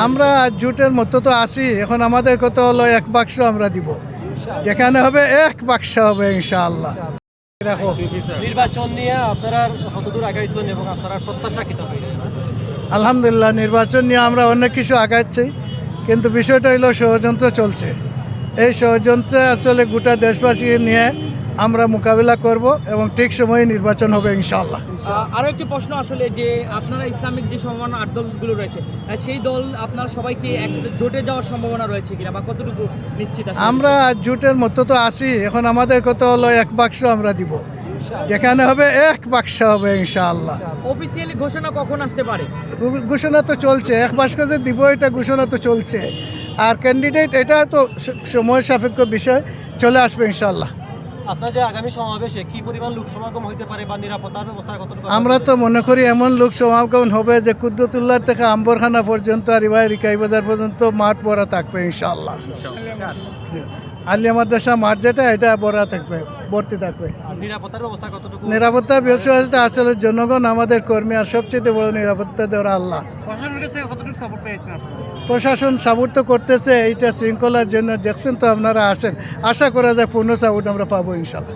আমরা জোটের মতো তো আছি, এখন আমাদের কত হলো 1 বাক্স আমরা দিব, যেখানে হবে 1 বাক্স হবে ইনশাআল্লাহ। রাখো। নির্বাচন নিয়ে আপনারা কতদূর আগাইছেন এবং আপনারা প্রত্যাশা কি থাকবে? আলহামদুলিল্লাহ, নির্বাচন নিয়ে আমরা অনেক কিছু আগাচ্ছি, কিন্তু বিষয়টা হলো ষড়যন্ত্র চলছে। এই ষড়যন্ত্রে আসলে গোটা দেশবাসী নিয়ে আমরা মোকাবিলা করব এবং ঠিক সময়ে নির্বাচন হবে ইনশাআল্লাহ। আরো একটি প্রশ্ন আসলে যে আপনারা ইসলামিক যে সম্ভাবনা 8 দলগুলো রয়েছে, সেই দল আপনার সবাইকে একসাথে জোটে যাওয়ার সম্ভাবনা রয়েছে কিনা বা কতটুকু নিশ্চিত আছে? আমরা জোটের মতো তো আছি, এখন আমাদের কত হলো 1 বাক্স আমরা দিব, যেখানে হবে 1 বাক্স হবে ইনশাআল্লাহ। অফিসিয়ালি ঘোষণা কখন আসতে পারে? ঘোষণা তো চলছে, 1 বাক্স যে দিব এটা ঘোষণা তো চলছে, আর ক্যান্ডিডেট এটা তো সময় সাপেক্ষ বিষয়, চলে আসবে ইনশাআল্লাহ। আপনাদের আগামী সমাবেশে কি পরিমাণ লোক সমাগম হইতে পারে বা নিরাপত্তার ব্যবস্থা কতটুকু? আমরা তো মনে করি এমন লোক সমাগম হবে যে কুদ্দুতুল্লাহ থেকে আম্বরখানা পর্যন্ত আর রিকাই বাজার পর্যন্ত মাঠ ভরা থাকবে ইনশাআল্লাহ। আলিয়া মাদ্রাসা মাঠ যেটা এটা ভরা থাকবে, ভর্তি থাকবে। আর নিরাপত্তার ব্যবস্থা কতটুকু? নিরাপত্তার বিষয়টা আসলে জনগণ আমাদের কর্মী, আর সবচেয়ে বড় নিরাপত্তা দেওয়ার আল্লাহ। প্রশাসন সাপোর্ট তো করতেছে এইটা শৃঙ্খলার জন্য, দেখছেন তো আপনারা আসেন, আশা করা যায় পূর্ণ সাপোর্ট আমরা পাবো ইনশাআল্লাহ।